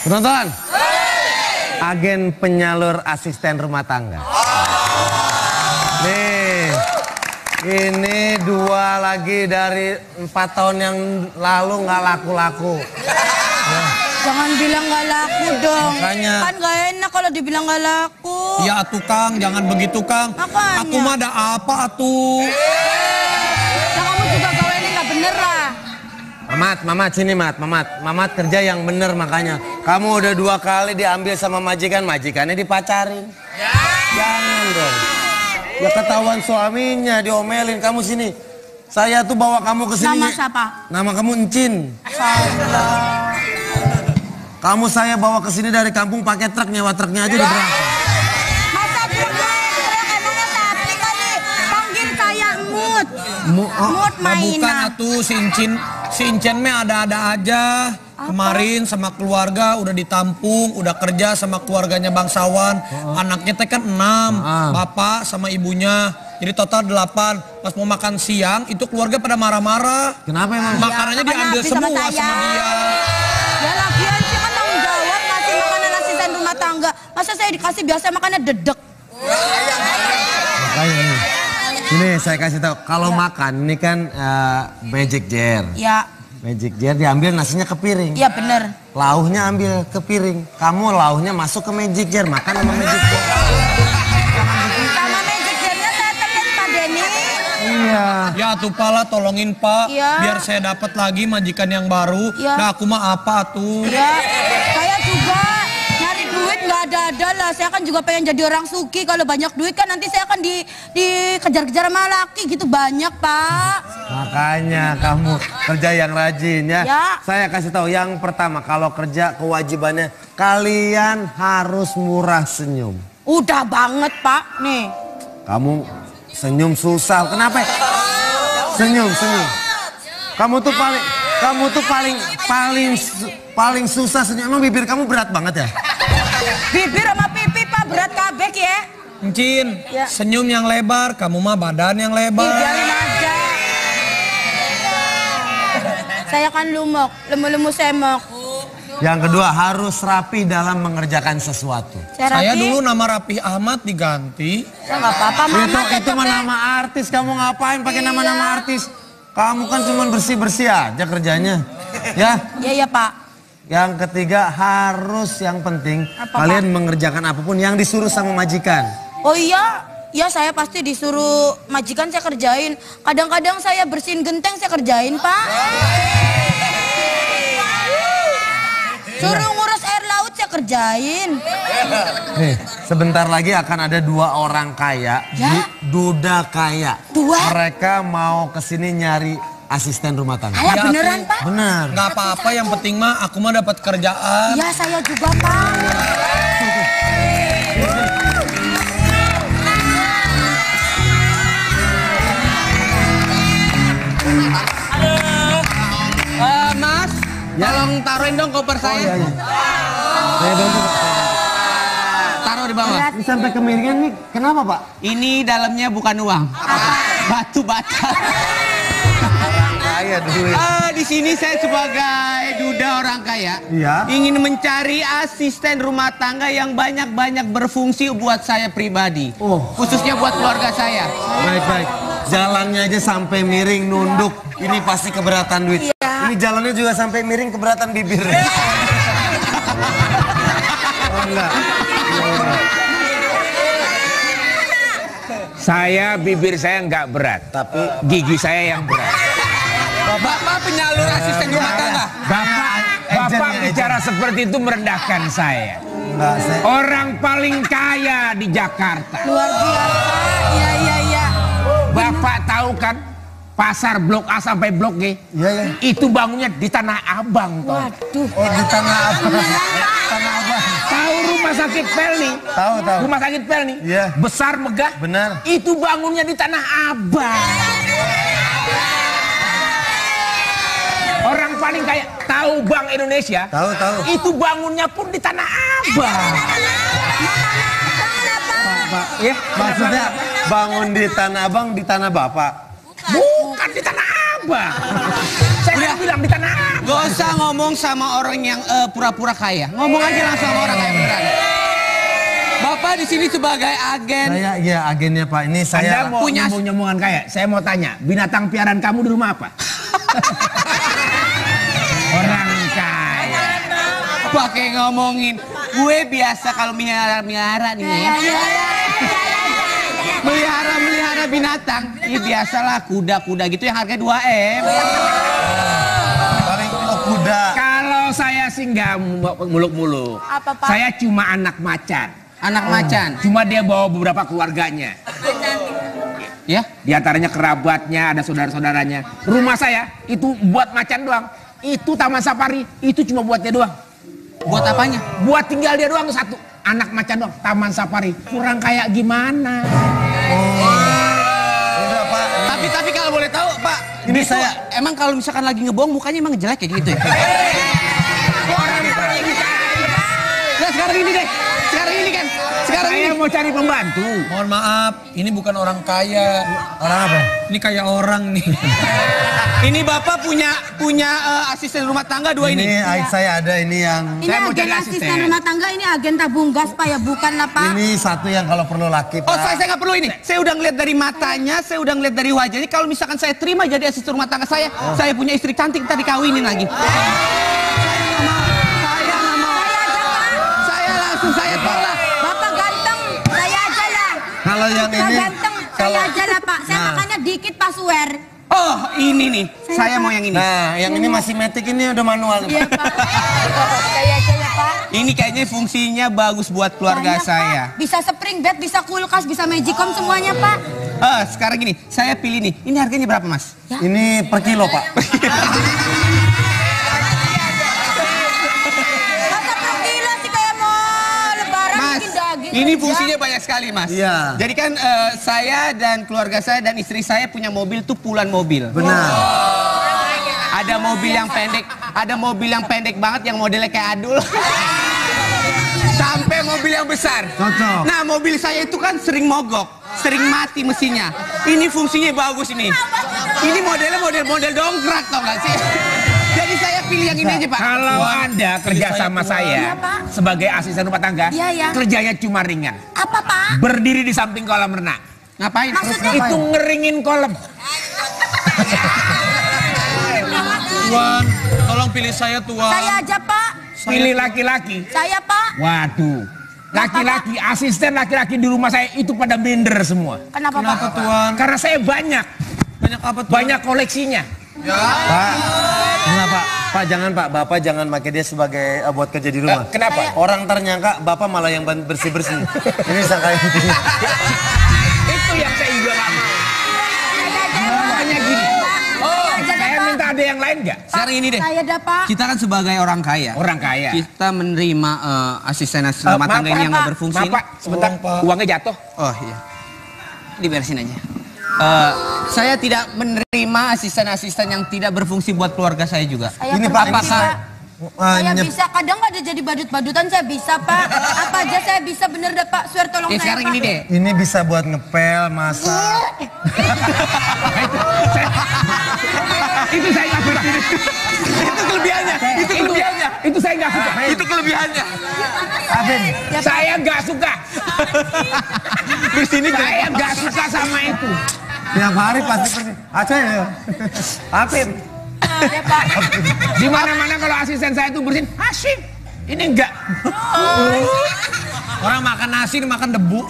Penonton, agen penyalur asisten rumah tangga. Nih, ini 2 lagi dari 4 tahun yang lalu nggak laku-laku. Jangan bilang gak laku dong. Makanya. Kan gak enak kalau dibilang gak laku. Ya tukang, jangan begitu Kang. Makanya. Aku mah ada apa atuh? Nah kamu juga gawennya gak bener lah. Mamat, sini Mamat kerja yang bener makanya. Kamu udah 2 kali diambil sama majikannya dipacarin. Jangan dong. Ya ketahuan suaminya diomelin, kamu sini. Saya tuh bawa kamu ke sini. Nama siapa? Nama kamu Encin. Salah. Kamu saya bawa ke sini dari kampung pakai truk, nyewa truknya aja udah berapa? Masa truk emangnya sapi kali. Panggil saya Mut. Mut mainan. Bukan atuh, si Incin mah ada-ada aja. Apa? Kemarin sama keluarga udah ditampung, udah kerja sama keluarganya bangsawan. Anaknya teh kan 6, bapak sama ibunya. Jadi total 8. Pas mau makan siang itu keluarga pada marah-marah. Kenapa emang? Makanannya Ya, diambil habis semua sama sama dia. Ya lagian sih kan tanggung jawab ngasih makanan asisten rumah tangga. Masa saya dikasih biasa makannya dedek. Makanya nih. Ini saya kasih tahu, kalau makan ini kan magic jar. Ya. Magic jar diambil nasinya ke piring. Iya bener. Lauhnya ambil ke piring. Kamu lauhnya masuk ke magic jar, makan sama magic jar. Sama magic jarnya saya temen Pak Denny. Iya. Ya tuh pala tolongin Pak, Iya. biar saya dapat lagi majikan yang baru. Iya. Nah aku mah apa tuh? Ya, saya juga nyari duit nggak ada lah. Saya kan juga pengen jadi orang suki. Kalau banyak duit kan nanti saya akan dikejar-kejar sama laki gitu banyak Pak. Makanya kamu kerja yang rajin ya. Ya. Saya kasih tahu yang pertama, kalau kerja kewajibannya kalian harus murah senyum. Udah banget Pak nih. Kamu senyum susah. Kenapa? Senyum. Kamu tuh paling susah senyum. Emang bibir kamu berat banget ya? Bibir sama pipi Pak berat kabek ya. Encin, Ya. senyum yang lebar, kamu mah badan yang lebar. Biarin aja. Saya kan lumok, lemu-lemu semok. Yang kedua, harus rapi dalam mengerjakan sesuatu. Saya dulu nama Rapih Ahmad diganti. Ya nggak apa-apa mama. Itu mah nama artis. Kamu ngapain pakai nama-nama artis? Kamu kan cuma bersih-bersih aja kerjanya. Ya. Iya Pak. Yang ketiga, harus yang penting Apa, kalian mengerjakan apapun yang disuruh sama majikan. Oh iya, ya saya pasti disuruh majikan saya kerjain. Kadang-kadang saya bersihin genteng saya kerjain Pak. Suruh ngurus air laut saya kerjain. Nih, sebentar lagi akan ada 2 orang kaya, Ya? duda kaya. 2? Mereka mau kesini nyari asisten rumah tangga. Alah Ya, beneran aku- Pak? Benar. Nggak apa-apa, yang penting mah aku mah dapat kerjaan. Iya saya juga Pak. Mas, tolong taruhin dong koper saya. Saya bantu. Taruh di bawah. Ini sampai kemiringan nih, kenapa Pak? Ini dalamnya bukan uang. Batu bata. Kaya duit. Di sini saya sebagai duda orang kaya, Iya. ingin mencari asisten rumah tangga yang banyak-banyak berfungsi buat saya pribadi. Oh. Khususnya buat keluarga saya. Baik. Jalannya aja sampai miring nunduk. Ini pasti keberatan duit. Iya. Ini jalannya juga sampai miring keberatan bibir. Oh enggak. Saya bibir saya nggak berat, Tapi gigi saya yang berat. Bapak penyalur asisten rumah tangga. Bapak bicara seperti itu merendahkan saya. enggak, saya Orang paling kaya di Jakarta. Luar biasa. Iya. Bapak tahu kan pasar Blok A sampai Blok G? Iya. Itu bangunnya di Tanah Abang. Toh. Waduh. Oh, di Tanah Abang. Tanah Abang. Tahu rumah sakit Pelni? Tahu. Rumah sakit Pelni? Iya. Besar megah? Benar. Itu bangunnya di Tanah Abang. Orang paling kaya, tahu Bank Indonesia? Tahu. Itu bangunnya pun di Tanah Abang. Pak, ya, maksudnya bangun di Tanah Abang di tanah Bapak. Bukan di Tanah Abang. Saya Udah bilang di tanah. gak usah ngomong sama orang yang pura-pura kaya. Ngomong aja langsung sama orang kaya beneran. Bapak di sini sebagai agen. Saya iya agennya Pak. Ini Anda saya mau punya- nyambung-nyambungan kaya. Saya mau tanya, binatang piaraan kamu di rumah apa? Orang kaya. Pakai ngomongin. Gue biasa kalau melihara nih ya. Melihara binatang. Ya biasalah kuda-kuda gitu yang harga 2M. paling kuda. Kalau saya sih nggak muluk-muluk. Apa, Pak? Saya cuma anak macan. Anak macan. Cuma dia bawa beberapa keluarganya. Ya. Di antaranya kerabatnya, ada saudara-saudaranya. Rumah saya itu buat macan doang. Itu taman safari, itu cuma buat dia doang. Buat apanya? Buat tinggal dia doang satu. Anak macan doang, taman safari. Kurang kayak gimana? Udah Pak. Tapi kalau boleh tahu Pak, Ini itu saya. emang kalau misalkan lagi ngebohong mukanya emang jelek kayak gitu ya? Nah sekarang ini deh, sekarang ini kan, sekarang ini. Saya mau cari pembantu. Mohon maaf, ini bukan orang kaya. Orang apa? Ini kayak orang nih. Ini Bapak punya asisten rumah tangga dua ini. Ini saya ada ini yang Ini Saya mau agen jadi asisten asisten. rumah tangga, ini agen tabung gas Pak ya, bukan lah Pak. ini satu yang kalau perlu laki Pak. Oh saya nggak perlu ini. Saya udah ngeliat dari matanya, saya udah ngeliat dari wajahnya. Kalau misalkan saya terima jadi asisten rumah tangga saya punya istri cantik kita dikawinin lagi. Saya langsung saya tolak. Bapak ganteng, saya aja lah. Kalau yang Bapak ini ganteng, saya aja lah Pak. Saya Nah. makannya dikit Pak Suwer. Oh ini nih, saya mau yang ini. Nah, yang ini masih metik ini udah manual. Iya Pak. Saya aja ya Pak. Ini kayaknya fungsinya bagus buat keluarga Banyak, saya. Pak. Bisa spring bed, bisa kulkas, bisa magicom semuanya Pak. Sekarang gini, saya pilih nih. Ini harganya berapa Mas? Ini per kilo Pak. Masa per kilo sih kayak mau lebaran Mas, bikin daging ini aja. fungsinya banyak sekali Mas. Iya. Jadi kan saya dan keluarga saya dan istri saya punya mobil tuh puluhan mobil. Benar. Ada mobil yang pendek, ada mobil yang pendek banget yang modelnya kayak Adul. Sampai mobil yang besar. Cocok. Nah, mobil saya itu kan sering mogok, sering mati mesinnya. Ini fungsinya bagus ini. Ini modelnya model dongkrak tau gak sih? Jadi saya pilih yang ini aja Pak. Kalau Anda kerja sama Iya, saya Pak. sebagai asisten rumah tangga, Iya, iya. kerjanya cuma ringan. Apa Pak? Berdiri di samping kolam renang. Ngapain? Maksudnya Itu ngeringin kolam. Tuan, tolong pilih saya Tuan. Saya aja Pak. Pilih laki-laki. Saya Pak. Waduh. Laki-laki, asisten laki-laki di rumah saya itu pada minder semua. Kenapa Pak? Kenapa Tuan? Karena saya banyak. Banyak apa Tuan? Banyak koleksinya. Pak. Kenapa? Pak jangan Pak, Bapak jangan pakai dia sebagai buat kerja di rumah. Kenapa? Orang ternyangka Bapak malah yang bersih-bersih. Ini sangka Itu yang saya juga nggak mau. Makanya gini. Oh, saya minta ada yang lain nggak? Sekarang ini deh. Saya ada Pak. Kita kan sebagai orang kaya. Orang kaya. Kita menerima asisten-asisten rumah tangga ini yang nggak berfungsi. Maaf Pak, sebentar. Tolong, Pak. Uangnya jatuh. Oh iya. Diberesin aja. Saya tidak menerima asisten-asisten yang tidak berfungsi buat keluarga saya juga. Saya Ini, permisi, Pak, Pak. Saya nyep- bisa, kadang ada jadi badut-badutan saya bisa Pak. Apa aja saya bisa, bener dah Pak. Swear tolong Ya saya sekarang Pak. ini deh. Ini bisa buat ngepel, masak. Itu saya nggak suka. Itu kelebihannya. Itu kelebihannya. Itu saya nggak suka. Itu kelebihannya. Afin, Saya nggak suka. Bersini Saya nggak suka sama itu. tiap hari pasti bersih. Aceh ya. Afin. Ya Pak. Di mana-mana kalau asisten saya itu bersihin, asik. Ini enggak. Orang makan nasi, makan debu.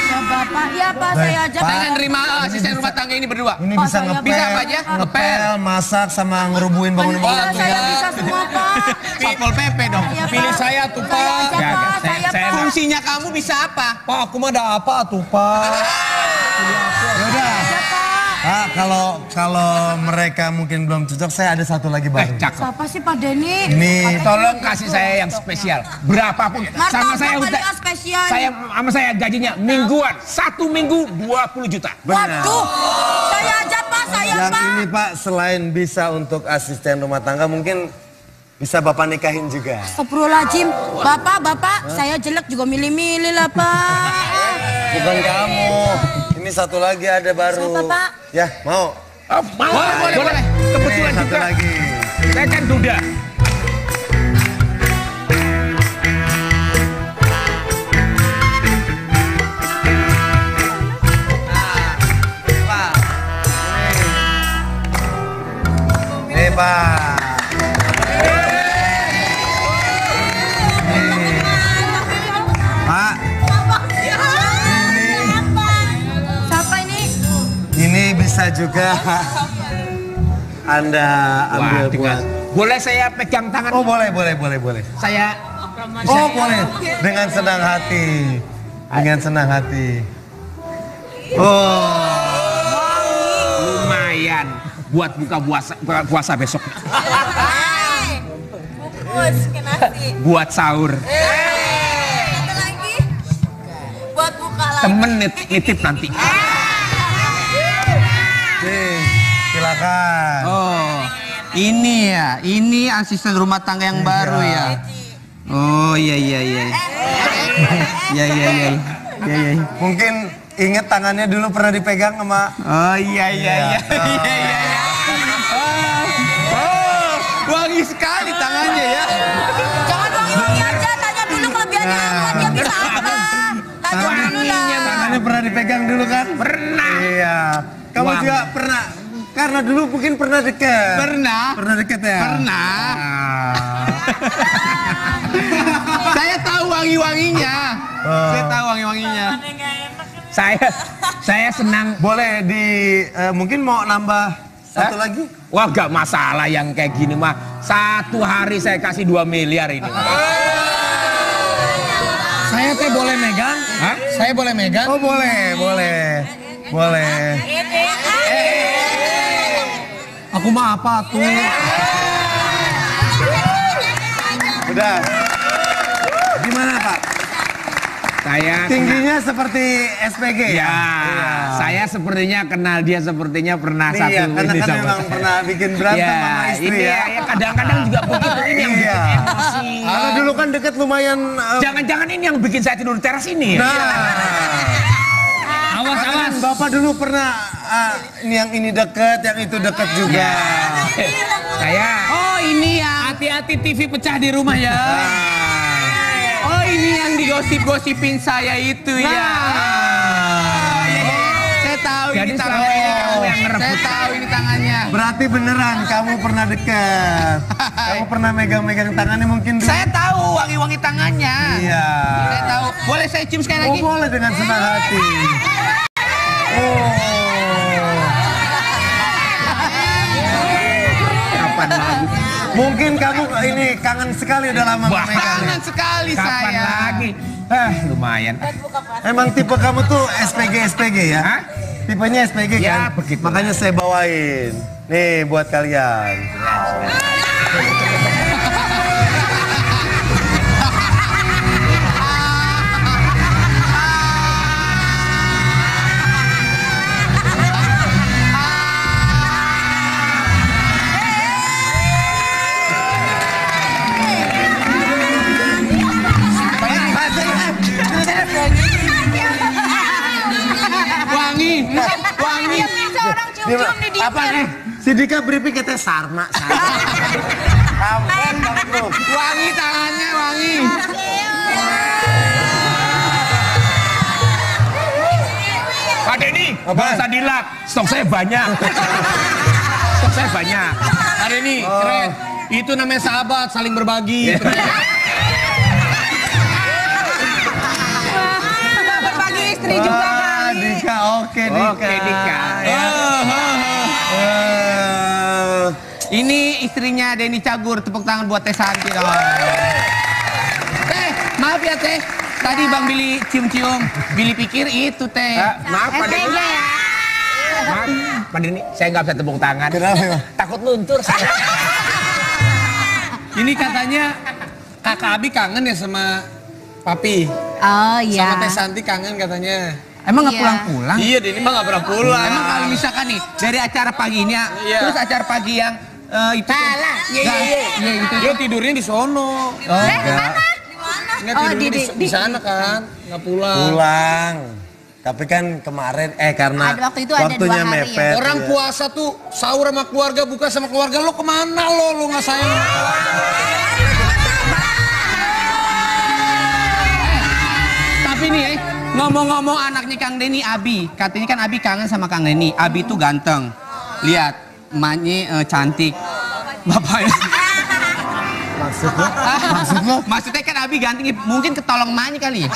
Ya Bapak, ya Pak, saya aja Pak. Saya akan nerima asisten rumah tangga ini berdua. Ini Pak, bisa saya ngepel, bisa apa aja? ngepel, masak sama ngerubuhin Iya, bangunan-bangunan. saya bisa semua Pak. Satpol PP dong. Iya, Pak. Pilih saya tuh, Saya Pak. aja Ya, Pak, saya- saya saya Pak. Fungsinya kamu bisa apa? Pak, aku mah ada apa tuh Pak? Yaudah. Ya Pak. Pak, kalau mereka mungkin belum cocok, saya ada satu lagi baru. Cakep. Siapa sih Pak Denny? Ini Tolong kasih saya yang spesial. Berapapun. Sama saya Martabak udah. paling spesial. Sama saya gajinya mingguan. 1 minggu 20 juta. Waduh, saya aja Pak, saya yang Pak. ini Pak, selain bisa untuk asisten rumah tangga, mungkin bisa Bapak nikahin juga. Astagfirullahaladzim. Bapak, saya jelek juga milih-milih lah Pak. Bukan kamu. Ini satu lagi ada baru. Siapa, Pak? Ya, mau. Oh, boleh. Kebetulan Satu juga. lagi. Saya kan duda. Nih, Pak. Pak, Siapa ini? ini bisa juga Anda ambil Wah, dengan- buat. Boleh saya pegang tangan? Oh, boleh. Saya Oh, boleh. Dengan senang hati. Dengan senang hati. Oh, lumayan buat buka puasa besok. Bungkus ke nasi. Buat sahur. Satu lagi. Buat buka lagi. Temen nitip nanti. nih, silakan. Oh, ini ya, ini asisten rumah tangga yang baru ya. Oh iya. Iya. Mungkin inget tangannya dulu pernah dipegang sama. Oh iya. Oh, wangi sekali tangannya ya. Jangan wangi-wangi aja, tanya dulu kelebihannya apa, dia bisa apa. Tanya dulu lah. Tangannya pernah dipegang dulu kan? Pernah. Iya. Kamu Wah. juga pernah. Karena dulu mungkin pernah deket. Pernah deket ya? Pernah. Saya tahu wangi-wanginya. Saya tahu wangi-wanginya. Saya senang. Boleh mungkin mau nambah satu lagi? Wah, gak masalah yang kayak gini mah. Satu hari saya kasih 2 miliar ini. Saya teh boleh megang? Hah? Saya boleh megang? Oh, boleh. Aku mah apa tuh? Udah. Gimana, Pak? Saya Tingginya seperti SPG Ya, ya? saya sepertinya kenal dia, sepertinya pernah Iya, satu karena ini kan sama memang saya. pernah bikin berantem Ya, sama istri ini ya. ya kadang-kadang juga begitu, ini yang Iya. bikin emosi. Karena dulu kan deket lumayan. Jangan-jangan ini yang bikin saya tidur di teras ini ya? Nah, Awas, karena awas. kan Bapak dulu pernah yang ini deket, yang itu deket juga. Saya Oh ini ya. Hati-hati TV pecah di rumah ya. Oh ini yang digosip-gosipin saya itu ya. Saya tahu Jadi ini selama tangannya. ini kamu yang ngerebut. Saya tahu ini tangannya. Berarti beneran kamu pernah deket. Kamu pernah megang-megang tangannya mungkin dulu. Saya tahu wangi-wangi tangannya. Iya. Saya tahu. Boleh saya cium sekali Oh, lagi? boleh dengan senang hati. Oh. kapan lagi? Mungkin kamu ini kangen sekali udah lama Wah, memegang. Kangen sekali Kapan saya. lagi? Lumayan. Emang tipe kamu tuh SPG ya? Hah? Tipenya SPG Ya, kan? begitu. Makanya saya bawain. Nih buat kalian. Wangi. Wangi. Bisa orang cium-cium di dia. Apa nih? Si Dika beri kita sarma. Kampret banget lu. Wangi tangannya wangi. Pak Denny, Apa? nggak usah dilap. Stok saya banyak. Stok saya banyak. Hari ini keren. Itu namanya sahabat, saling berbagi. Berbagi istri juga Wah, kali. Dika, oke Dika. Oke, Dika. Ya. Ini istrinya Denny Cagur, tepuk tangan buat Teh Santi dong. Teh, maaf ya Teh. Tadi Bang Billy cium-cium, Billy pikir itu Teh. Maaf Pak Denny. SPG ya. Maaf Pak Denny, saya nggak bisa tepuk tangan. Kenapa, Bang? Takut luntur saya. Ini katanya kakak Abi kangen ya sama Papi. Oh Sama iya. Teh Santi kangen katanya. Emang nggak Iya. pulang-pulang? Iya, dia ini mah gak pernah pulang. Emang kalau misalkan nih dari acara paginya, Iya. terus acara pagi yang itu Salah. Iya itu. Dia tidurnya di sono. Di mana? Nggak Oh, tidurnya di- di sana kan, nggak pulang. Pulang. Tapi kan kemarin karena Waktu itu ada 2 waktunya hari ya. mepet. Orang ya. puasa tuh sahur sama keluarga, buka sama keluarga. Lo kemana lo nggak sayang? Tapi nih ngomong-ngomong anaknya Kang Denny, Abi. Katanya kan Abi kangen sama Kang Denny. Abi tuh ganteng. Lihat, emaknya cantik. Bapaknya. Maksudnya? Maksud lo? Maksudnya kan Abi ganteng, mungkin ketolong emaknya kali ya.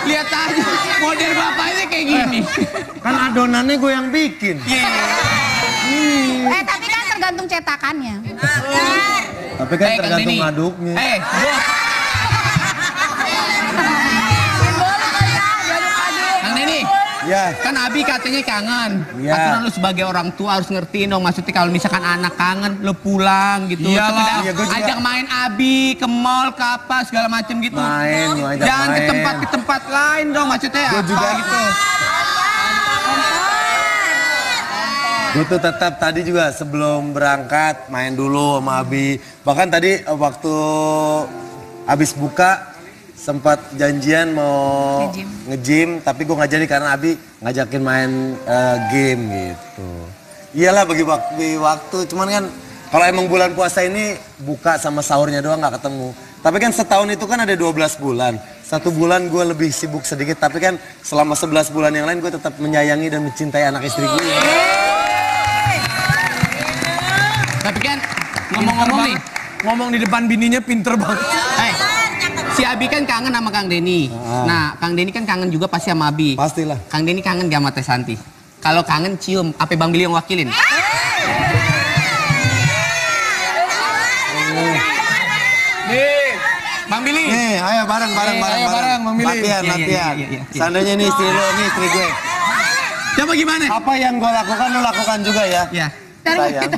Lihat aja, model bapaknya kayak gini. Kan adonannya gue yang bikin. Tapi kan tergantung cetakannya. Tapi kan Kang tergantung Denny. aduknya. Kang Denny. Ya. Kan Abi katanya kangen. Iya. Aturan lu sebagai orang tua harus ngertiin dong. Maksudnya kalau misalkan anak kangen, lu pulang gitu. Iyalah. Sepeda, Iya, gua juga. ajak main Abi ke mall, ke apa segala macem gitu. Main, gua ajak Jangan main. ke tempat lain dong. Maksudnya Gua apa juga. gitu. Gue tuh tetap tadi juga sebelum berangkat main dulu sama Abi. Bahkan tadi waktu habis buka sempat janjian mau nge-gym, tapi gue nggak jadi karena Abi ngajakin main game gitu. Iyalah bagi waktu, cuman kan kalau emang bulan puasa ini buka sama sahurnya doang nggak ketemu. Tapi kan setahun itu kan ada 12 bulan. 1 bulan gue lebih sibuk sedikit, tapi kan selama 11 bulan yang lain gue tetap menyayangi dan mencintai anak istri gue. Tapi kan ngomong-ngomong nih, Ngomong di depan bininya pinter banget. si Abi kan kangen sama Kang Denny. Nah, Kang Denny kan kangen juga pasti sama Abi. Pastilah. Kang Denny kangen gak sama Teh Santi? Kalau kangen cium, apa Bang Billy yang wakilin? Nih, Bang Billy. Nih, ayo bareng. Ayo bareng, Bang Billy. Latihan. Iya. Seandainya ini istri lo, ini istri gue. Coba gimana? Apa yang gue lakukan, lo lakukan juga ya. Ya. Sayang.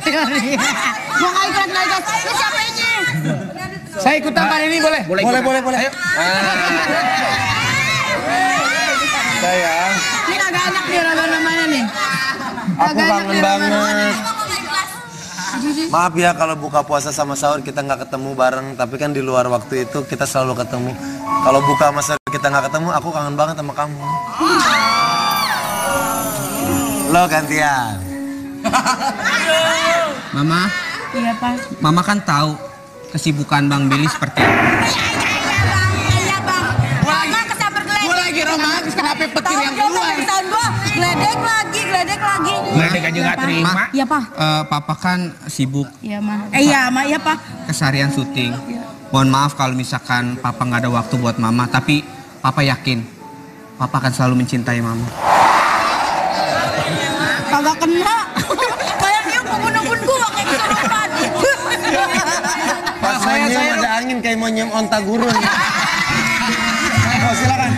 Mau nggak ikut. Lu siapa ini? Saya ikutan Pak Denny boleh? Boleh. Ayo. Sayang, Ini agak enak nih namanya nih. aku kangen banget. Maaf ya kalau buka puasa sama sahur kita nggak ketemu bareng, tapi kan di luar waktu itu kita selalu ketemu. Kalau buka sama sahur kita nggak ketemu, aku kangen banget sama kamu. Lo gantian. Mama, Iya, Pak. Mama kan tahu kesibukan Bang Billy seperti apa. Iya, Bang. Mama kesabar geledek. Gua lagi romantis, kenapa petir yang keluar? Tahun gua geledek lagi. Geledek aja nggak terima. Ma, Iya, Pak. Papa kan sibuk Iya, Ma. Iya, Ma. Iya, Pak. keseharian syuting. Mohon maaf kalau misalkan Papa nggak ada waktu buat Mama, tapi Papa yakin Papa akan selalu mencintai Mama. Kagak kena. Kayak dia ngebun-ngebun gua kayak kesurupan. Pas nyium ada angin kayak mau nyium onta gurun. Oh, silakan.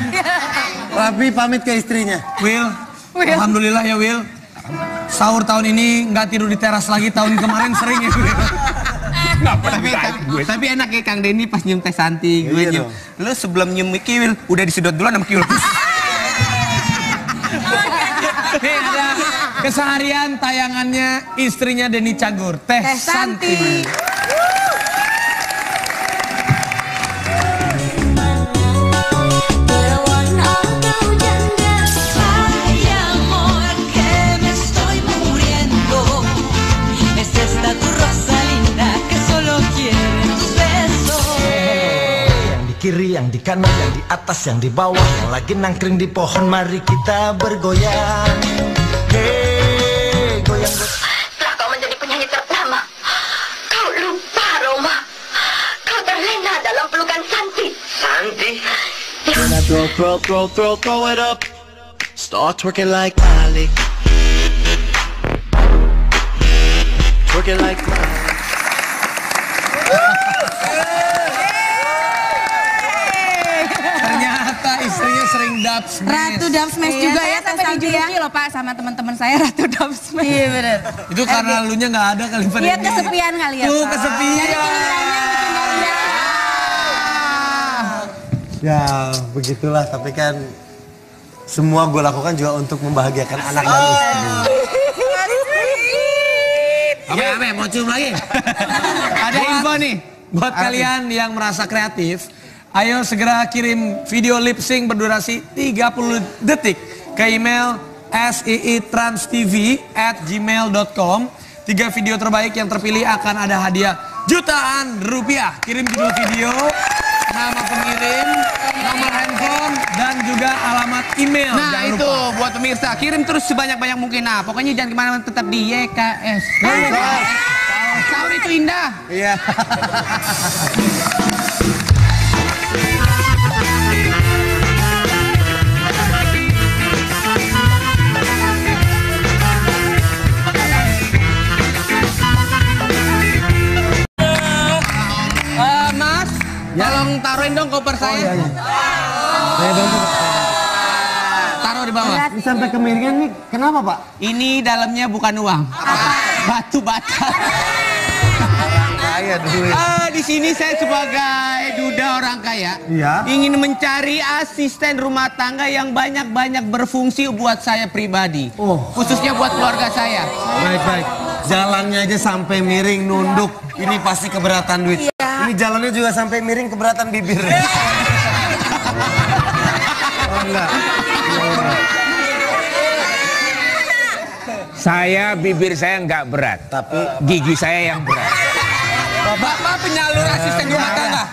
Rapi pamit ke istrinya. Will, alhamdulillah ya Will. Sahur tahun ini nggak tidur di teras lagi, tahun kemarin sering ya Will. Tapi enak ya Kang Denny pas nyium Teh Santi, gue Iya nyium. dong. Lu sebelum nyium Kiwil udah disedot duluan sama Kiwil. Nih ada keseharian tayangannya istrinya Denny Cagur, Teh Santi. Ay, amor, que me estoy muriendo. Es esta tu rosa linda que solo quiere tus besos. Yang di kiri, yang di kanan, yang di atas, yang di bawah, yang lagi nangkring di pohon, mari kita bergoyang. Hey, goyang. Setelah kau menjadi penyanyi ternama, kau lupa Roma. Kau terlena dalam pelukan Santi. Santi? When I throw it up. Start twerking like Ali. Twerking like Miley. Ternyata istrinya sering dub smash. Ratu Dub Smash juga ya, Teh Santi ya. Loh, Pak, sama teman-teman saya Ratu Dub Smash. Iya, bener. Itu karena lunya nggak ada kali Pak Iya, Denny. kesepian kali ya, Tuh Pak. kesepian. Ya begitulah, tapi kan semua gue lakukan juga untuk membahagiakan anak dan istri. Apa, mau cium lagi? Ada info nih buat kalian yang merasa kreatif. Ayo segera kirim video lip sync berdurasi 30 detik ke email siiitrans.tv@gmail.com. 3 video terbaik yang terpilih akan ada hadiah jutaan rupiah. Kirim judul video, nama pengirim, nomor handphone, dan juga alamat email. Nah Jangan itu lupa. buat pemirsa, kirim terus sebanyak-banyak mungkin. Nah pokoknya jangan kemana-mana, tetap di YKS. Sahur itu indah. Iya. Mas, tolong taruhin dong koper saya. Saya bantu. Taruh di bawah. Ini sampai kemiringan nih. Kenapa, Pak? Ini dalamnya bukan uang. Batu bata. Kaya duit. Di sini saya sebagai duda orang kaya, Iya. ingin mencari asisten rumah tangga yang banyak-banyak berfungsi buat saya pribadi. Oh. Khususnya buat keluarga saya. Baik. Jalannya aja sampai miring nunduk. Ini pasti keberatan duit. Ini jalannya juga sampai miring keberatan bibir. Oh, enggak. Saya bibir saya nggak berat, Tapi gigi saya yang berat. Bapak penyalur asisten rumah tangga.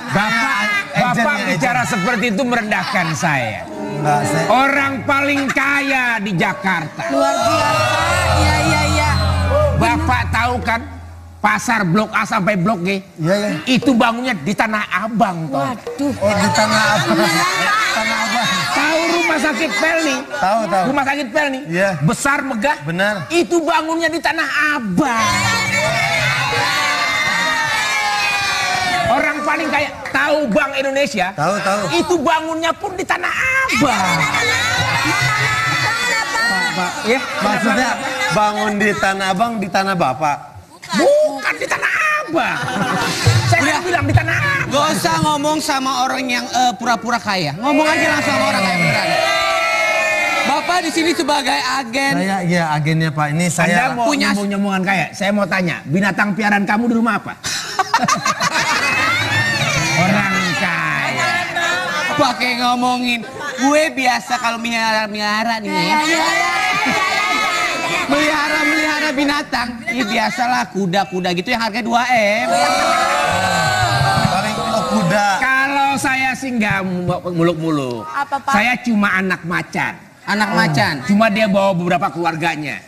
Bapak bicara seperti itu merendahkan saya. enggak, saya Orang paling kaya di Jakarta. Luar biasa. Iya. Bapak tahu kan pasar Blok A sampai Blok G? Iya. Itu bangunnya di Tanah Abang, toh. Waduh. Oh, di Tanah Abang. Tanah Abang. Tahu rumah sakit Pelni? Tahu. Rumah sakit Pelni? Iya. Besar, megah? Benar. Itu bangunnya di Tanah Abang. Orang paling kaya, tahu Bank Indonesia? Tahu. Itu bangunnya pun di Tanah Abang. Pak, ya, maksudnya bangun di Tanah Abang di tanah Bapak. Bukan di Tanah Abang. Saya kan bilang di Tanah Abang. Gak usah ngomong sama orang yang pura-pura kaya. Ngomong aja langsung sama orang kaya beneran. Bapak di sini sebagai agen. Saya iya agennya Pak. Ini Anda saya mau punya- nyambung-nyambungan kaya? Saya mau tanya, binatang piaraan kamu di rumah apa? Orang kaya. Pakai ngomongin. Gue biasa kalau melihara nih ya. Melihara binatang. Ya biasalah kuda-kuda gitu yang harga 2M. paling kuda. Kalau saya sih nggak muluk-muluk. Apa, Pak? Saya cuma anak macan. Anak macan. Cuma dia bawa beberapa keluarganya.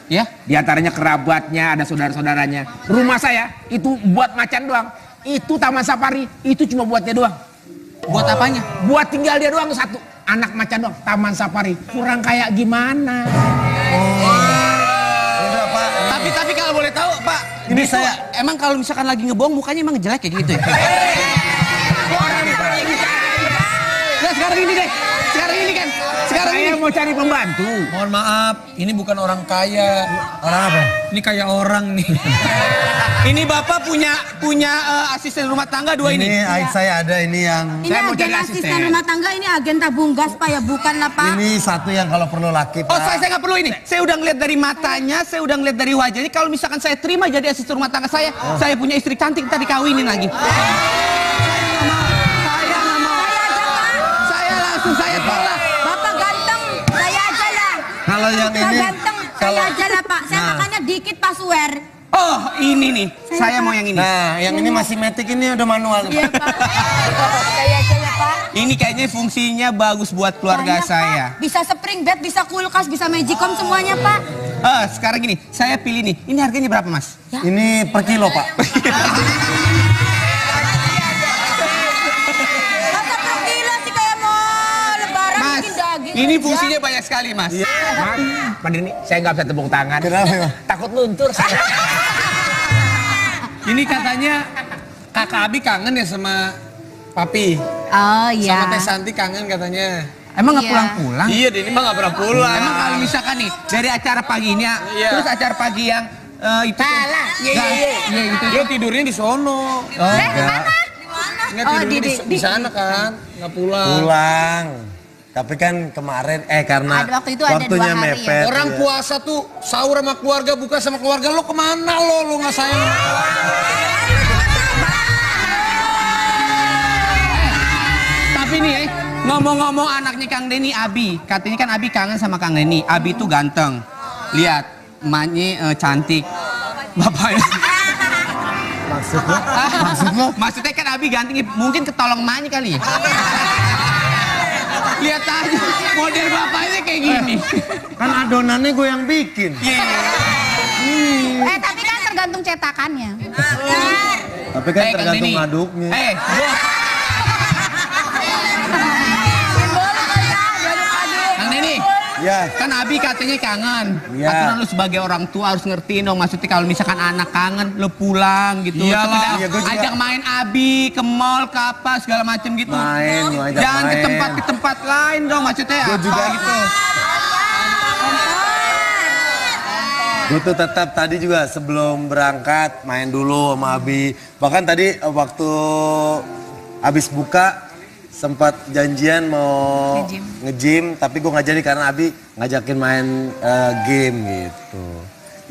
Ya. Di antaranya kerabatnya, ada saudara-saudaranya. Rumah saya itu buat macan doang. Itu taman safari, itu cuma buat dia doang. Buat apanya? Buat tinggal dia doang satu. Anak macan doang, taman safari. Kurang kayak gimana? Udah Pak. Tapi kalau boleh tahu Pak, Ini itu saya emang kalau misalkan lagi ngebohong mukanya emang jelek kayak gitu ya? Nah sekarang ini deh, sekarang ini Saya mau cari pembantu. Mohon maaf, ini bukan orang kaya. orang apa? Ini kayak orang nih. Ini Bapak punya asisten rumah tangga 2 ini. Ini saya ada ini yang Ini Saya mau agen cari asisten asisten. rumah tangga, ini agen tabung gas Pak ya, bukan lah Pak. ini satu yang kalau perlu laki Pak. Oh saya nggak perlu ini. Saya udah ngeliat dari matanya, saya udah ngeliat dari wajahnya. Kalau misalkan saya terima jadi asisten rumah tangga saya punya istri cantik tadi kawinin lagi. Saya nggak mau. Saya langsung saya tolak. Bapak ganteng, saya aja lah. Kalau yang Bapak ini ganteng, kalau saya aja lah Pak. Saya Nah. makannya dikit Pak Suwer. Oh ini nih, saya mau yang ini. Nah, yang ini masih metik, ini udah manual nih, Iya Pak. Pak. Saya aja ya Pak. Ini kayaknya fungsinya bagus buat keluarga Banyak, saya. Pak. Bisa spring bed, bisa kulkas, bisa magicom semuanya Pak. Sekarang gini, saya pilih nih. Ini harganya berapa Mas? Ini per kilo Pak. Masa per kilo sih kayak mau lebaran Mas, bikin daging. ini aja. fungsinya banyak sekali Mas. Maaf, Pak Dini, saya nggak bisa tepuk tangan. Kenapa, Mas? Takut luntur saya. Ini katanya kakak Abi kangen ya sama Papi. Oh Sama iya. Teh Santi kangen katanya. Emang nggak Iya. pulang-pulang? Iya, dia ini mah gak pernah pulang. Emang kalau misalkan nih dari acara paginya, Iya. terus acara pagi yang itu Salah. Iya itu. Dia tidurnya di sono. Enggak. Nggak Oh, tidurnya di- di sana kan, nggak pulang. Pulang. Tapi kan kemarin karena Ada waktu itu ada waktunya 2 hari ya. mepet. Orang ya. puasa tuh sahur sama keluarga, buka sama keluarga, lo kemana lo nggak sayang? Ngomong-ngomong anaknya Kang Denny, Abi. Katanya kan Abi kangen sama Kang Denny. Abi tuh ganteng. Lihat, emaknya cantik. Bapaknya. Maksudnya kan Abi ganteng, mungkin ketolong emaknya kali. Lihat aja, model bapaknya kayak gini. Kan adonannya gue yang bikin. Tapi kan tergantung cetakannya. Tapi kan tergantung aduknya. Kang Denny, Ya. kan Abi katanya kangen. Ya. Aturan lu sebagai orang tua harus ngertiin dong. Maksudnya kalau misalkan anak kangen, lu pulang gitu. Iyalah. Iya, gua juga. Ajak main Abi ke mall, ke apa segala macem gitu. Main, gua ajak Jangan main. ke tempat lain dong. Maksudnya Gua apa juga. gitu. Gue tuh tetap tadi juga sebelum berangkat main dulu sama Abi. Bahkan tadi waktu habis buka sempat janjian mau nge-gym, tapi gue nggak jadi karena Abi ngajakin main game gitu.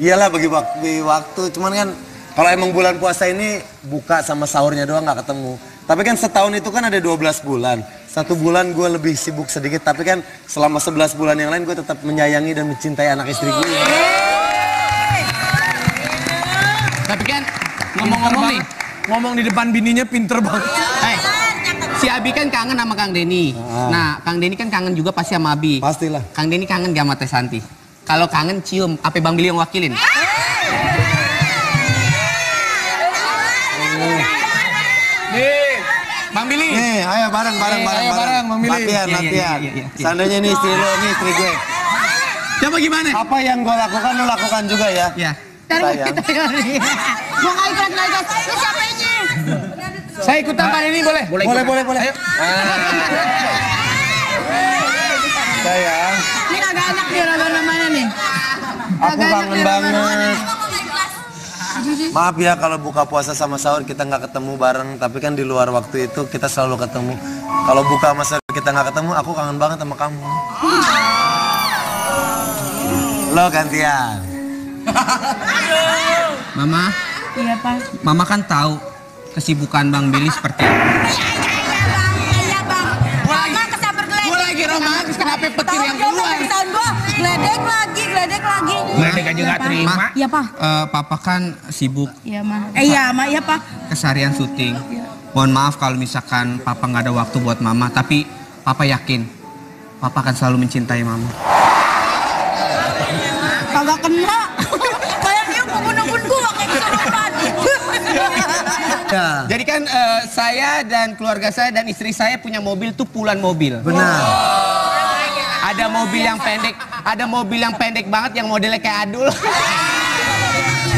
Iyalah bagi waktu, cuman kan kalau emang bulan puasa ini buka sama sahurnya doang nggak ketemu. Tapi kan setahun itu kan ada 12 bulan. 1 bulan gue lebih sibuk sedikit, tapi kan selama 11 bulan yang lain gue tetap menyayangi dan mencintai anak istri gue. Tapi kan ngomong-ngomong nih, Ngomong di depan bininya pinter banget. si Abi kan kangen sama Kang Denny. Nah, Kang Denny kan kangen juga pasti sama Abi. Pastilah. Kang Denny kangen gak sama Teh Santi? Kalau kangen cium, apa Bang Billy yang wakilin? Nih, Bang Billy. Nih, ayo bareng. ayo bareng, Bang Billy. Latihan. Iya. Seandainya ini istri lo, ini istri gue. Coba gimana? Apa yang gue lakukan, lo lakukan juga ya. Ya. Sayang. Mau nggak ikhlas. Lu siapa ini? saya ikutan Kang Denny boleh? Boleh. Ayo. Sayang, Ini agak enak nih rada namanya nih. aku kangen banget. Maaf ya kalau buka puasa sama sahur kita nggak ketemu bareng, tapi kan di luar waktu itu kita selalu ketemu. Kalau buka sama sahur kita nggak ketemu, aku kangen banget sama kamu. Lo gantian. Mama. Iya, Pak. Mama kan tahu kesibukan Bang Billy seperti apa. Iya, Bang. Mama kesabar geledek. Gue lagi romantis, kenapa petir yang keluar? Tahun gua geledek lagi. Geledek aja nggak terima. Iya, Pak. Papa kan sibuk Iya, Ma. Iya, Pak. keseharian syuting. Mohon maaf kalau misalkan Papa nggak ada waktu buat Mama, tapi Papa yakin Papa akan selalu mencintai Mama. Kagak kena. Kayaknya mau nungguin gua kayak kesurupan. Ya, Jadi kan saya dan keluarga saya dan istri saya punya mobil tuh puluhan mobil. benar. Ada mobil yang pendek banget yang modelnya kayak Adul.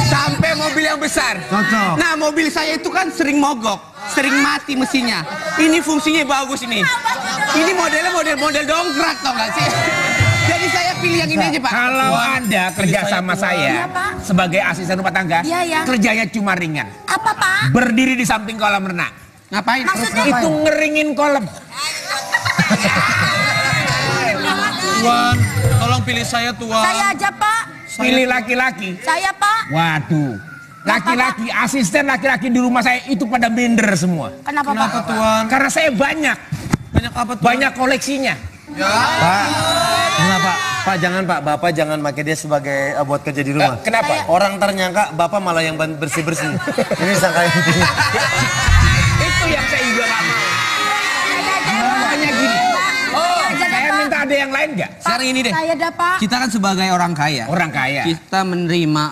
Sampai mobil yang besar. Cocok. Nah, mobil saya itu kan sering mogok, sering mati mesinnya. Ini fungsinya bagus ini. Ini modelnya model dongkrak tau gak sih? Jadi saya pilih yang ini aja, Pak. Kalau Anda kerja sama saya sebagai asisten rumah tangga, Iya. kerjanya cuma ringan. Apa, Pak? Berdiri di samping kolam renang. Ngapain? Itu ngeringin kolam. Tuan, tolong pilih saya Tuan. Saya aja, Pak. Pilih laki-laki. Saya, Pak. Waduh. Laki-laki, asisten laki-laki di rumah saya itu pada minder semua. Kenapa, Pak? Kenapa Tuan? Karena saya banyak. Banyak apa Tuan? Banyak koleksinya. Pak, kenapa? Pak jangan Pak, Bapak jangan pakai dia sebagai buat kerja di rumah. Kenapa? Orang ternyangka Bapak malah yang bersih-bersih. Ini sangka intinya. Itu yang saya juga gak mau. Makanya gini. Oh, saya minta ada yang lain nggak? Sekarang ini deh. Saya dah, Pak. Kita kan sebagai orang kaya. Orang kaya. Kita menerima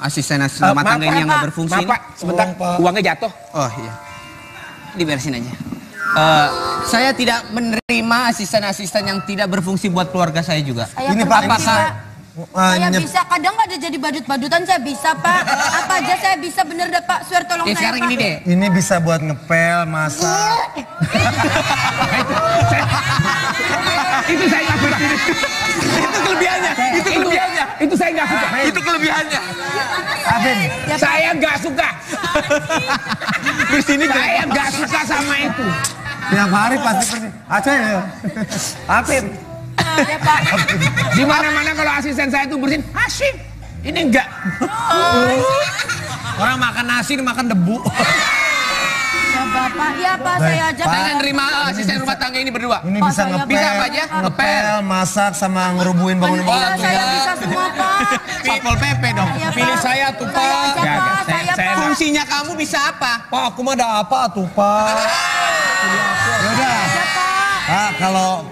asisten rumah tangga ini yang nggak berfungsi. Maaf, Pak, sebentar. Tolong, Pak. Uangnya jatuh. Oh iya. Diberesin aja. Saya tidak menerima asisten-asisten yang tidak berfungsi buat keluarga saya juga. Saya Ini, Pak, permisi, apakah- Pak. Saya bisa, kadang ada jadi badut-badutan saya bisa, Pak. Apa aja saya bisa, bener dah, Pak. Swear tolong saya, Sekarang Pak. ini deh. Ini bisa buat ngepel, masak. Itu saya nggak suka. Itu kelebihannya. Itu kelebihannya. Itu saya nggak suka. Itu kelebihannya. Afin, Saya nggak suka. Saya nggak suka sama itu. tiap hari pasti pergi. Aceh ya. Afin. Ya, Pak. Di mana-mana kalau asisten saya itu bersihin, asik. Ini enggak. Orang makan nasi, makan debu. Bapak. Ya Pak, saya aja. Saya nggak nerima asisten rumah tangga ini berdua. Ini Pak, bisa saya ngepel, bisa apa aja? ngepel, masak sama ngerubuhin bangunan-bangunan. Iya, saya bisa semua Pak. Satpol PP dong. Iya, Pak. Pilih saya tuh, Saya Pak. aja Pak, saya Pak. Fungsinya kamu bisa apa? Pak, aku mah ada apa tuh, Pak? Yaudah. Iya Pak. Ah, kalau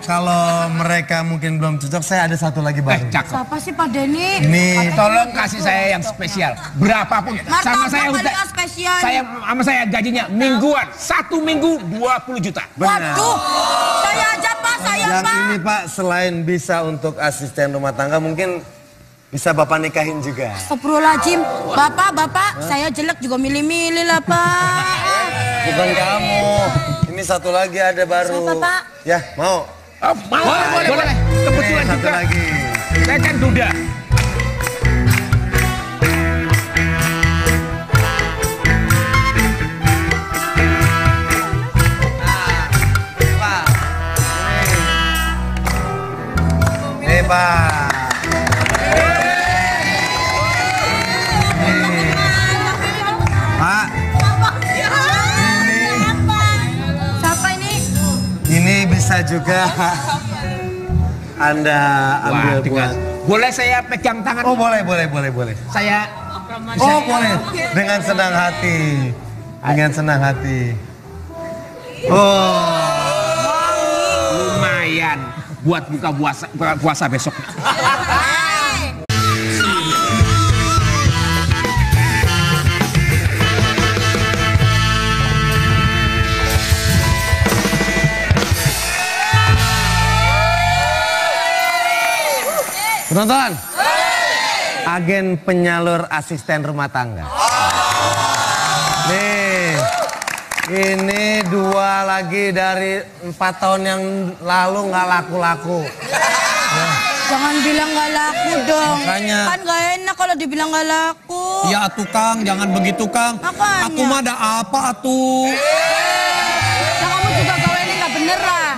mereka mungkin belum cocok, saya ada satu lagi baru. Cakep. Siapa sih Pak Denny? Ini Tolong kasih saya yang spesial. Berapapun. Sama saya Martabak udah. paling spesial. Sama saya gajinya mingguan. 1 minggu 20 juta. Waduh, saya aja Pak, saya yang Pak. ini Pak, selain bisa untuk asisten rumah tangga, mungkin bisa Bapak nikahin juga. Astagfirullahaladzim. Bapak, saya jelek juga milih-milih lah Pak. Bukan kamu. Ini satu lagi ada baru. Siapa, Pak? Ya, mau? Oh, mau. Boleh. Kebetulan Ini satu juga. lagi. Saya kan duda. Pak. Ini Pak. Pak, Siapa ini? ini bisa juga Anda ambil buat. Boleh saya pegang tangan? Oh, boleh. Saya Oh, boleh. Dengan senang hati. Dengan senang hati. Oh. lumayan buat buka puasa besok. Penonton. Agen penyalur asisten rumah tangga. Nih. Ini 2 lagi dari 4 tahun yang lalu nggak laku-laku. Jangan bilang gak laku dong. Makanya. Kan gak enak kalau dibilang gak laku. Ya atuh Kang, jangan begitu Kang. Makanya. Aku mah ada apa atuh? Nah, kamu juga gawainnya gak bener lah.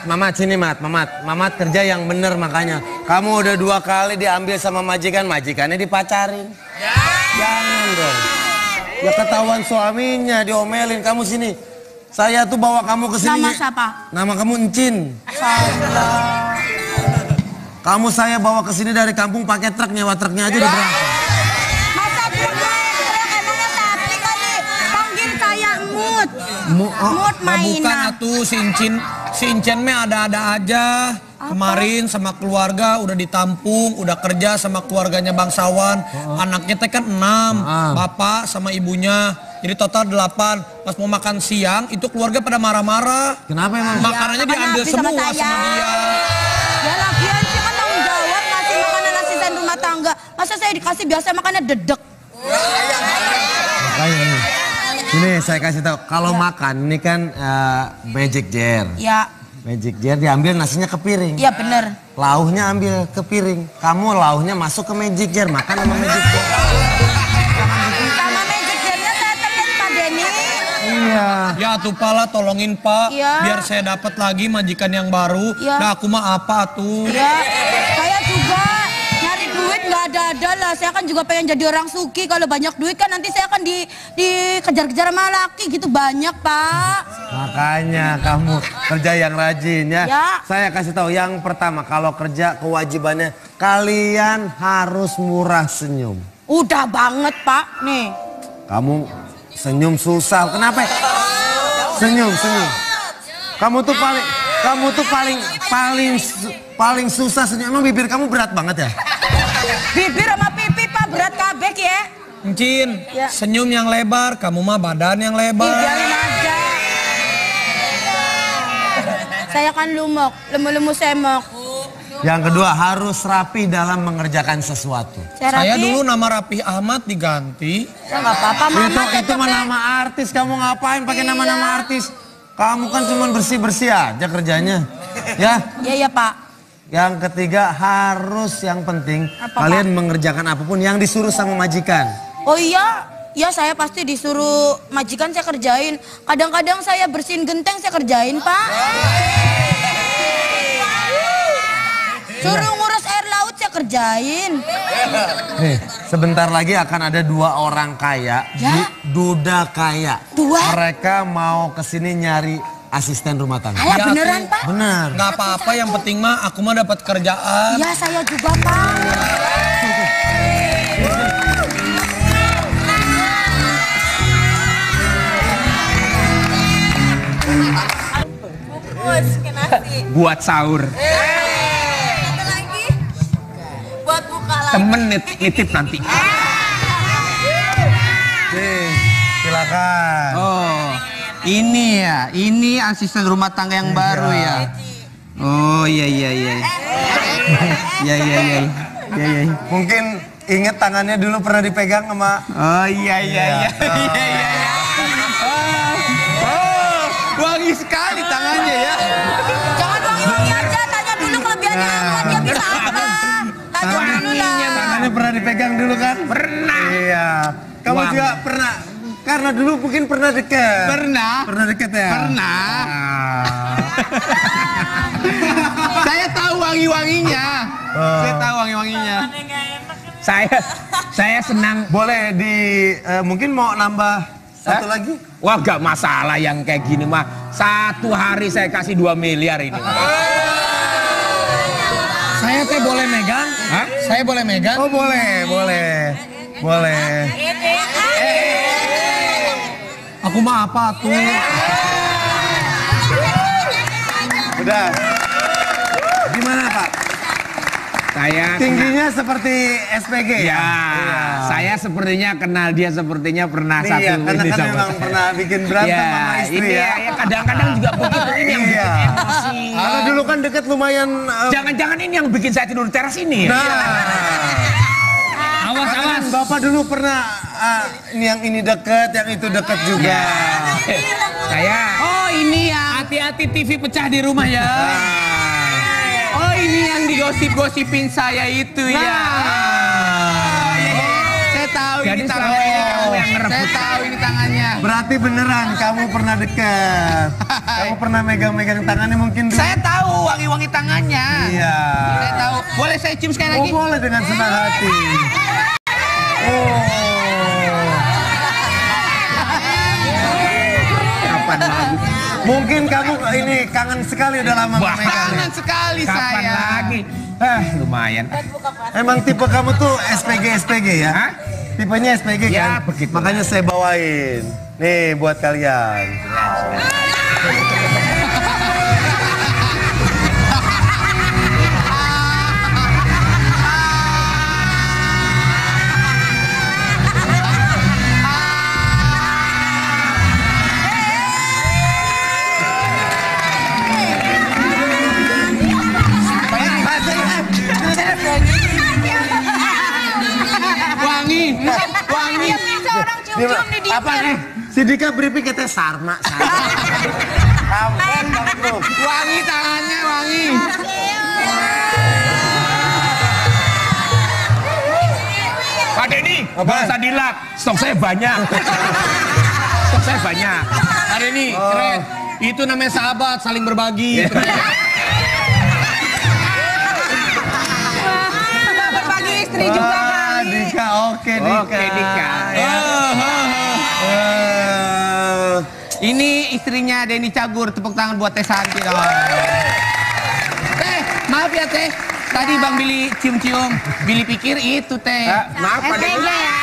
Mamat, sini Mamat kerja yang bener makanya. Kamu udah 2 kali diambil sama majikannya dipacarin. Jangan dong. Ya ketahuan suaminya diomelin, kamu sini. Saya tuh bawa kamu ke sini. Nama siapa? Nama kamu Encin. Kamu saya bawa ke sini dari kampung pakai truk, nyewa truknya aja udah berapa? Masa truk emangnya sapi kali. Panggil saya Mut. Mut Nah, bukan mainan. atuh si Incen mah ada-ada aja. Kemarin sama keluarga udah ditampung, udah kerja sama keluarganya bangsawan. Anaknya teh kan 6, bapak sama ibunya. Jadi total 8. Pas mau makan siang itu keluarga pada marah-marah. Kenapa emang? Makanannya Makanya diambil habis sama semua saya. sama dia. Ya lagian sih kan tanggung jawab ngasih makanan asisten rumah tangga. Masa saya dikasih biasa makannya dedek. Makanya nih. Ini saya kasih tahu, kalau makan ini kan magic jar. Ya, Magic jar diambil nasinya ke piring. iya bener. Lauhnya ambil ke piring. Kamu lauhnya masuk ke magic jar, makan sama magic jar. Sama magic jar-nya saya telan Pak Denny. Iya. Ya tuh pala tolongin Pak, Iya. biar saya dapat lagi majikan yang baru. Iya. Nah aku mah apa tuh? Ya, saya juga nyari duit nggak ada lah. Saya kan juga pengen jadi orang suki. Kalau banyak duit kan nanti saya akan dikejar-kejar sama laki gitu banyak Pak. Makanya kamu kerja yang rajin ya. Ya. Saya kasih tahu yang pertama, kalau kerja kewajibannya kalian harus murah senyum. Udah banget Pak, nih. Kamu senyum susah. Kenapa? Senyum. Kamu tuh paling susah senyum. Emang bibir kamu berat banget ya? Bibir sama pipi Pak berat kabek ya. Encin, Ya. senyum yang lebar, kamu mah badan yang lebar. Biarin aja. Saya kan lumok, lemu-lemu semok. Yang kedua, harus rapi dalam mengerjakan sesuatu. Saya rapi. dulu nama Rapih Ahmad diganti. Ya nggak apa-apa mama Itu mah nama artis. Kamu ngapain pakai nama-nama artis? Kamu kan cuma bersih-bersih aja kerjanya. Ya. Iya Pak. Yang ketiga, harus yang penting Apa, kalian mengerjakan apapun yang disuruh sama majikan. Oh iya, ya saya pasti disuruh majikan saya kerjain. Kadang-kadang saya bersihin genteng saya kerjain Pak. Suruh ngurus air laut saya kerjain. Nih, sebentar lagi akan ada 2 orang kaya, Ya? duda kaya. 2? Mereka mau kesini nyari asisten rumah tangga. Alah Ya, beneran Pak? Benar. Nggak apa-apa, yang penting mah aku mah dapat kerjaan. Iya saya juga Pak. Buat sahur. Satu lagi buat buka lagi. Temen nitip nanti. Nih, silakan. Oh, ini ya. Ini asisten rumah tangga yang baru ya. Oh, iya. Iya. Mungkin inget tangannya dulu pernah dipegang sama. Oh, iya. Oh, wangi sekali tangannya ya. Jangan wangi-wangi aja, tanya dulu kelebihannya apa, dia bisa apa. Tanya dulu lah. Tangannya pernah dipegang dulu kan? Pernah. Iya. Kamu Wangi. juga pernah. Karena dulu mungkin pernah deket. Pernah. Pernah deket ya? Pernah. Ah. Saya tahu wangi-wanginya. Saya tahu wangi-wanginya. Saya senang. Boleh mungkin mau nambah satu lagi? Wah gak masalah yang kayak gini mah. 1 hari saya kasih 2 miliar ini. Saya teh boleh megang? Hah? Saya boleh megang? Oh boleh. Aku mah apa tuh? Udah. Gimana Pak? Saya Tingginya seperti SPG ya? Ya, saya sepertinya kenal dia, sepertinya pernah Iya, satu karena ini kan sama memang saya. pernah bikin berantem Ya, sama istri ini ya. ya kadang-kadang juga begitu, ini yang Iya. bikin emosi. Karena dulu kan deket lumayan. Jangan-jangan ini yang bikin saya tidur di teras ini. Nah. Awas, Karena awas. kan Bapak dulu pernah ini deket, yang itu deket juga. Saya Oh, ini ya. Hati-hati TV pecah di rumah ya. Oh, ini yang digosip-gosipin saya itu ya. Oh, iya. Saya tahu Jadi ini selama tangannya. ini kamu yang ngerebut. Saya tahu ini tangannya. Berarti beneran kamu pernah deket. Kamu pernah megang-megang tangannya mungkin dulu. Saya tahu wangi-wangi tangannya. Iya. Saya tahu. Boleh saya cium sekali Oh lagi? boleh dengan senang hati. Oh. kapan lagi? Mungkin kamu ini kangen sekali udah lama Wah. memegang. Kangen sekali Kapan saya. lagi? Lumayan. Emang tipe kamu tuh SPG ya? Hah? Tipenya SPG Ya, kan? begitu. Makanya saya bawain. Nih buat kalian. Wangi. Wangi. Seorang cium-cium di dia. Apa nih? Si Dika briefing katanya sarma. Ampun, bro. Wangi tangannya, wangi. Pak Denny, bahasa dilap. Stok saya banyak. Stok saya banyak. Hari ini keren. Itu namanya sahabat, saling berbagi. Berbagi istri juga Wah, kali. Dika, oke Dika. Oke, Dika. Ya. Ini istrinya Denny Cagur, tepuk tangan buat Teh Santi dong. Teh, maaf ya Teh. Tadi Bang Billy cium-cium, Billy pikir itu Teh. Maaf Pak Denny. SPG ya.